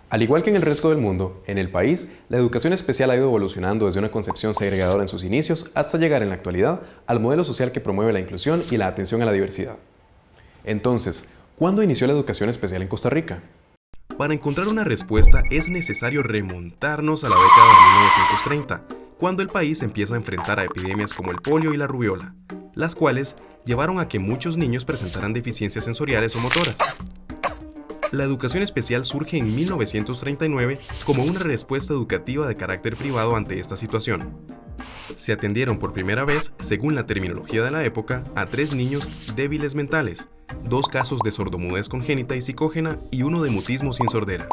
Al igual que en el resto del mundo, en el país, la educación especial ha ido evolucionando desde una concepción segregadora en sus inicios hasta llegar en la actualidad al modelo social que promueve la inclusión y la atención a la diversidad. Entonces, ¿cuándo inició la educación especial en Costa Rica? Para encontrar una respuesta es necesario remontarnos a la década de 1930, cuando el país empieza a enfrentar a epidemias como el polio y la rubiola, las cuales llevaron a que muchos niños presentaran deficiencias sensoriales o motoras. La educación especial surge en 1939 como una respuesta educativa de carácter privado ante esta situación. Se atendieron por primera vez, según la terminología de la época, a 3 niños débiles mentales, 2 casos de sordomudez congénita y psicógena y 1 de mutismo sin sordera.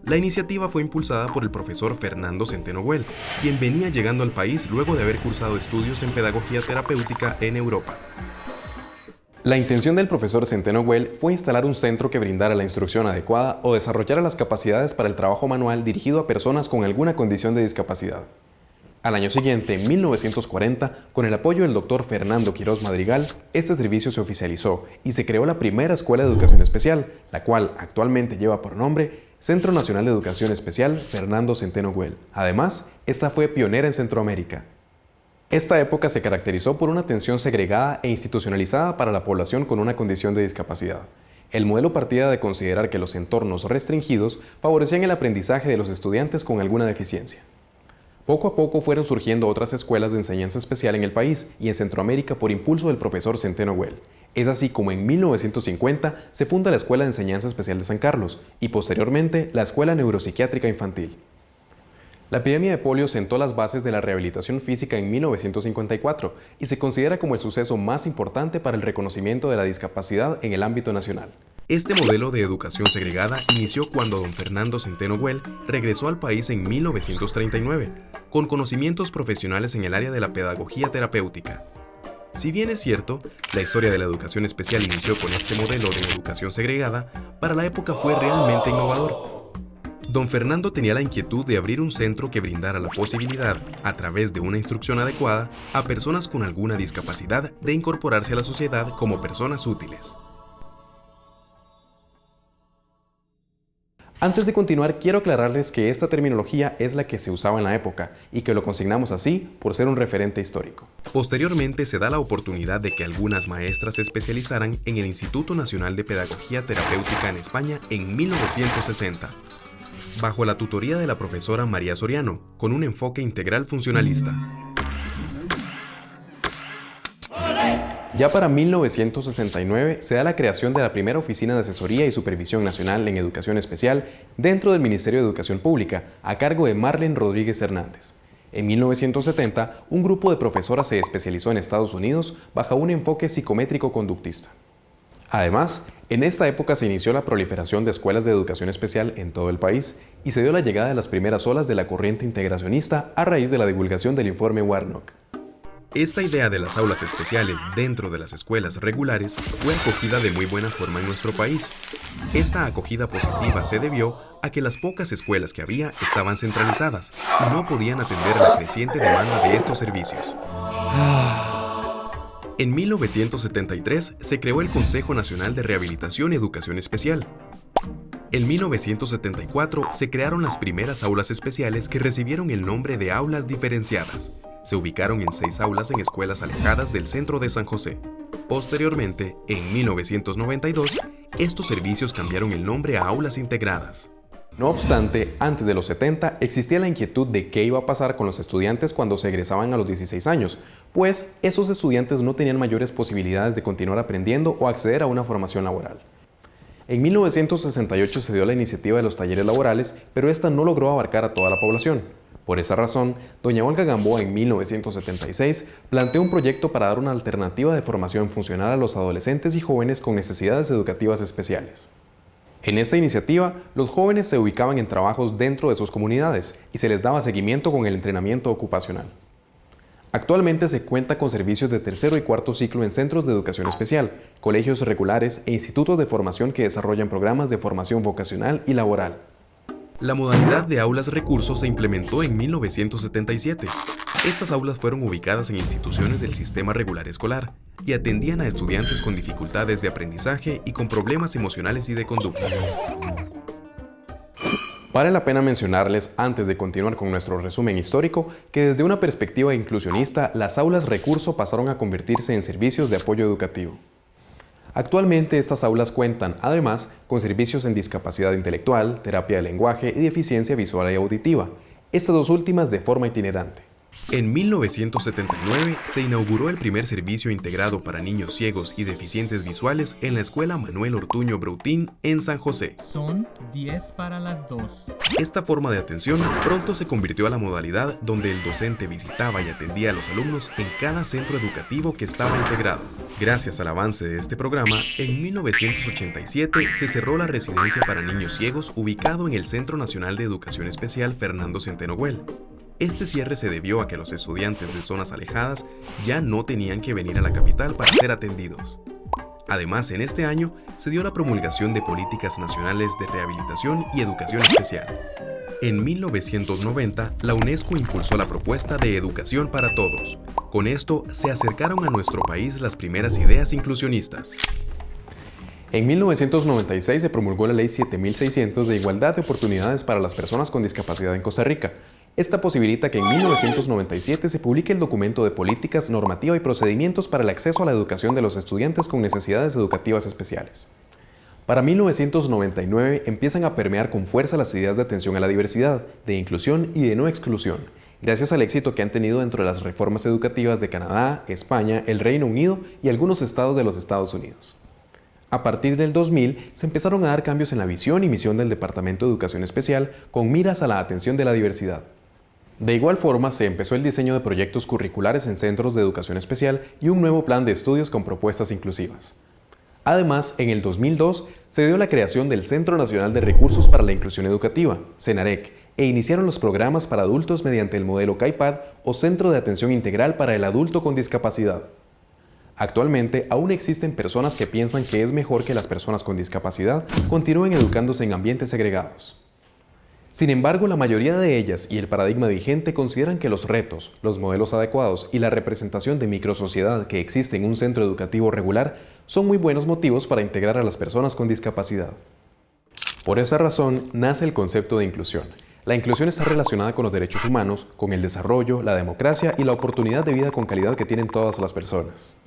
La iniciativa fue impulsada por el profesor Fernando Centeno Güell, quien venía llegando al país luego de haber cursado estudios en pedagogía terapéutica en Europa. La intención del profesor Centeno Güell fue instalar un centro que brindara la instrucción adecuada o desarrollara las capacidades para el trabajo manual dirigido a personas con alguna condición de discapacidad. Al año siguiente, en 1940, con el apoyo del doctor Fernando Quirós Madrigal, este servicio se oficializó y se creó la primera escuela de educación especial, la cual actualmente lleva por nombre Centro Nacional de Educación Especial Fernando Centeno Güell. Además, esta fue pionera en Centroamérica. Esta época se caracterizó por una atención segregada e institucionalizada para la población con una condición de discapacidad. El modelo partía de considerar que los entornos restringidos favorecían el aprendizaje de los estudiantes con alguna deficiencia. Poco a poco fueron surgiendo otras escuelas de enseñanza especial en el país y en Centroamérica por impulso del profesor Centeno Güell. Es así como en 1950 se funda la Escuela de Enseñanza Especial de San Carlos y posteriormente la Escuela Neuropsiquiátrica Infantil. La epidemia de polio sentó las bases de la rehabilitación física en 1954 y se considera como el suceso más importante para el reconocimiento de la discapacidad en el ámbito nacional. Este modelo de educación segregada inició cuando don Fernando Centeno Güell regresó al país en 1939, con conocimientos profesionales en el área de la pedagogía terapéutica. Si bien es cierto, la historia de la educación especial inició con este modelo de educación segregada, para la época fue realmente innovador. Don Fernando tenía la inquietud de abrir un centro que brindara la posibilidad, a través de una instrucción adecuada, a personas con alguna discapacidad de incorporarse a la sociedad como personas útiles. Antes de continuar, quiero aclararles que esta terminología es la que se usaba en la época y que lo consignamos así por ser un referente histórico. Posteriormente se da la oportunidad de que algunas maestras se especializaran en el Instituto Nacional de Pedagogía Terapéutica en España en 1960, bajo la tutoría de la profesora María Soriano, con un enfoque integral funcionalista. Ya para 1969 se da la creación de la primera Oficina de Asesoría y Supervisión Nacional en Educación Especial dentro del Ministerio de Educación Pública, a cargo de Marlene Rodríguez Hernández. En 1970, un grupo de profesoras se especializó en Estados Unidos bajo un enfoque psicométrico conductista. Además, en esta época se inició la proliferación de escuelas de educación especial en todo el país y se dio la llegada de las primeras olas de la corriente integracionista a raíz de la divulgación del informe Warnock. Esta idea de las aulas especiales dentro de las escuelas regulares fue acogida de muy buena forma en nuestro país. Esta acogida positiva se debió a que las pocas escuelas que había estaban centralizadas y no podían atender a la creciente demanda de estos servicios. En 1973 se creó el Consejo Nacional de Rehabilitación y Educación Especial. En 1974 se crearon las primeras aulas especiales que recibieron el nombre de aulas diferenciadas. Se ubicaron en 6 aulas en escuelas alejadas del centro de San José. Posteriormente, en 1992, estos servicios cambiaron el nombre a aulas integradas. No obstante, antes de los 70 existía la inquietud de qué iba a pasar con los estudiantes cuando se egresaban a los 16 años, pues esos estudiantes no tenían mayores posibilidades de continuar aprendiendo o acceder a una formación laboral. En 1968 se dio la iniciativa de los talleres laborales, pero esta no logró abarcar a toda la población. Por esa razón, doña Olga Gamboa en 1976 planteó un proyecto para dar una alternativa de formación funcional a los adolescentes y jóvenes con necesidades educativas especiales. En esta iniciativa, los jóvenes se ubicaban en trabajos dentro de sus comunidades y se les daba seguimiento con el entrenamiento ocupacional. Actualmente se cuenta con servicios de tercero y cuarto ciclo en centros de educación especial, colegios regulares e institutos de formación que desarrollan programas de formación vocacional y laboral. La modalidad de aulas recursos se implementó en 1977. Estas aulas fueron ubicadas en instituciones del sistema regular escolar y atendían a estudiantes con dificultades de aprendizaje y con problemas emocionales y de conducta. Vale la pena mencionarles, antes de continuar con nuestro resumen histórico, que desde una perspectiva inclusionista, las aulas recurso pasaron a convertirse en servicios de apoyo educativo. Actualmente estas aulas cuentan, además, con servicios en discapacidad intelectual, terapia de lenguaje y deficiencia visual y auditiva, estas dos últimas de forma itinerante. En 1979 se inauguró el primer servicio integrado para niños ciegos y deficientes visuales en la Escuela Manuel Ortuño Broutin en San José. Son 10 para las 2. Esta forma de atención pronto se convirtió a la modalidad donde el docente visitaba y atendía a los alumnos en cada centro educativo que estaba integrado. Gracias al avance de este programa, en 1987 se cerró la residencia para niños ciegos ubicado en el Centro Nacional de Educación Especial Fernando Centeno Güell. Este cierre se debió a que los estudiantes de zonas alejadas ya no tenían que venir a la capital para ser atendidos. Además, en este año se dio la promulgación de políticas nacionales de rehabilitación y educación especial. En 1990, la UNESCO impulsó la propuesta de Educación para Todos. Con esto, se acercaron a nuestro país las primeras ideas inclusionistas. En 1996 se promulgó la Ley 7600 de Igualdad de Oportunidades para las Personas con Discapacidad en Costa Rica. Esta posibilita que en 1997 se publique el documento de políticas, normativa y procedimientos para el acceso a la educación de los estudiantes con necesidades educativas especiales. Para 1999 empiezan a permear con fuerza las ideas de atención a la diversidad, de inclusión y de no exclusión, gracias al éxito que han tenido dentro de las reformas educativas de Canadá, España, el Reino Unido y algunos estados de los Estados Unidos. A partir del 2000 se empezaron a dar cambios en la visión y misión del Departamento de Educación Especial con miras a la atención de la diversidad. De igual forma, se empezó el diseño de proyectos curriculares en centros de educación especial y un nuevo plan de estudios con propuestas inclusivas. Además, en el 2002 se dio la creación del Centro Nacional de Recursos para la Inclusión Educativa, CENAREC, e iniciaron los programas para adultos mediante el modelo CAIPAD o Centro de Atención Integral para el Adulto con Discapacidad. Actualmente, aún existen personas que piensan que es mejor que las personas con discapacidad continúen educándose en ambientes segregados. Sin embargo, la mayoría de ellas y el paradigma vigente consideran que los retos, los modelos adecuados y la representación de microsociedad que existe en un centro educativo regular son muy buenos motivos para integrar a las personas con discapacidad. Por esa razón, nace el concepto de inclusión. La inclusión está relacionada con los derechos humanos, con el desarrollo, la democracia y la oportunidad de vida con calidad que tienen todas las personas.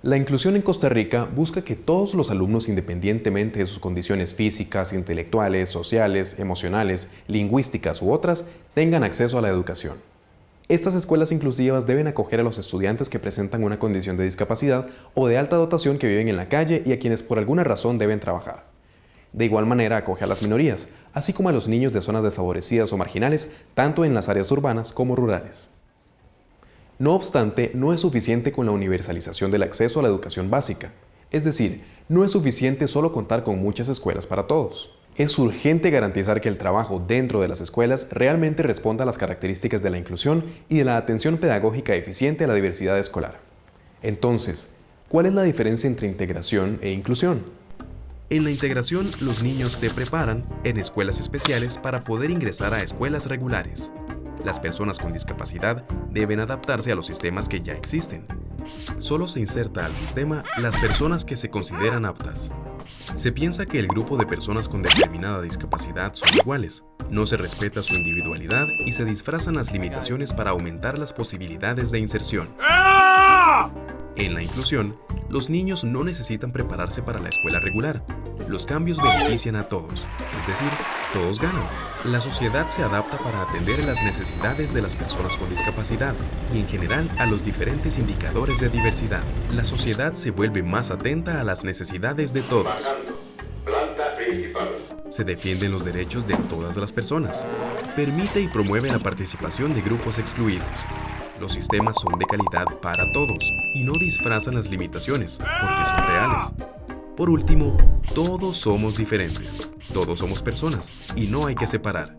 La inclusión en Costa Rica busca que todos los alumnos, independientemente de sus condiciones físicas, intelectuales, sociales, emocionales, lingüísticas u otras, tengan acceso a la educación. Estas escuelas inclusivas deben acoger a los estudiantes que presentan una condición de discapacidad o de alta dotación que viven en la calle y a quienes por alguna razón deben trabajar. De igual manera acoge a las minorías, así como a los niños de zonas desfavorecidas o marginales, tanto en las áreas urbanas como rurales. No obstante, no es suficiente con la universalización del acceso a la educación básica. Es decir, no es suficiente solo contar con muchas escuelas para todos. Es urgente garantizar que el trabajo dentro de las escuelas realmente responda a las características de la inclusión y de la atención pedagógica eficiente a la diversidad escolar. Entonces, ¿cuál es la diferencia entre integración e inclusión? En la integración, los niños se preparan en escuelas especiales para poder ingresar a escuelas regulares. Las personas con discapacidad deben adaptarse a los sistemas que ya existen. Solo se inserta al sistema las personas que se consideran aptas. Se piensa que el grupo de personas con determinada discapacidad son iguales. No se respeta su individualidad y se disfrazan las limitaciones para aumentar las posibilidades de inserción. En la inclusión, los niños no necesitan prepararse para la escuela regular. Los cambios benefician a todos, es decir, todos ganan. La sociedad se adapta para atender las necesidades de las personas con discapacidad y en general a los diferentes indicadores de diversidad. La sociedad se vuelve más atenta a las necesidades de todos. Se defienden los derechos de todas las personas. Permite y promueve la participación de grupos excluidos. Los sistemas son de calidad para todos y no disfrazan las limitaciones, porque son reales. Por último, todos somos diferentes, todos somos personas y no hay que separar.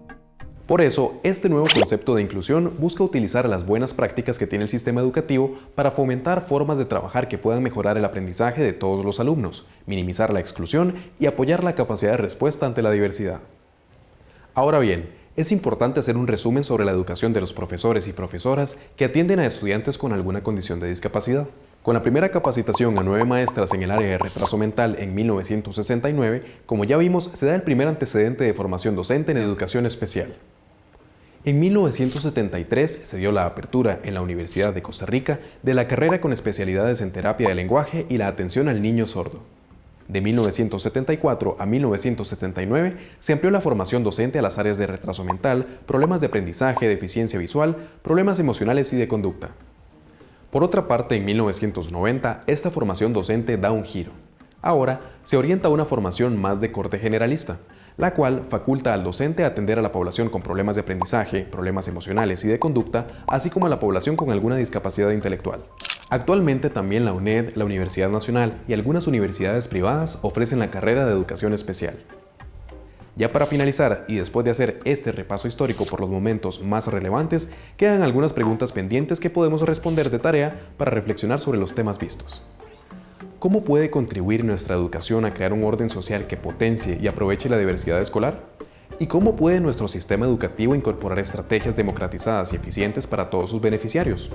Por eso, este nuevo concepto de inclusión busca utilizar las buenas prácticas que tiene el sistema educativo para fomentar formas de trabajar que puedan mejorar el aprendizaje de todos los alumnos, minimizar la exclusión y apoyar la capacidad de respuesta ante la diversidad. Ahora bien, es importante hacer un resumen sobre la educación de los profesores y profesoras que atienden a estudiantes con alguna condición de discapacidad. Con la primera capacitación a 9 maestras en el área de retraso mental en 1969, como ya vimos, se da el primer antecedente de formación docente en educación especial. En 1973 se dio la apertura en la Universidad de Costa Rica de la carrera con especialidades en terapia de lenguaje y la atención al niño sordo. De 1974 a 1979 se amplió la formación docente a las áreas de retraso mental, problemas de aprendizaje, deficiencia visual, problemas emocionales y de conducta. Por otra parte, en 1990, esta formación docente da un giro. Ahora se orienta a una formación más de corte generalista, la cual faculta al docente a atender a la población con problemas de aprendizaje, problemas emocionales y de conducta, así como a la población con alguna discapacidad intelectual. Actualmente también la UNED, la Universidad Nacional y algunas universidades privadas ofrecen la carrera de educación especial. Ya para finalizar, y después de hacer este repaso histórico por los momentos más relevantes, quedan algunas preguntas pendientes que podemos responder de tarea para reflexionar sobre los temas vistos. ¿Cómo puede contribuir nuestra educación a crear un orden social que potencie y aproveche la diversidad escolar? ¿Y cómo puede nuestro sistema educativo incorporar estrategias democratizadas y eficientes para todos sus beneficiarios?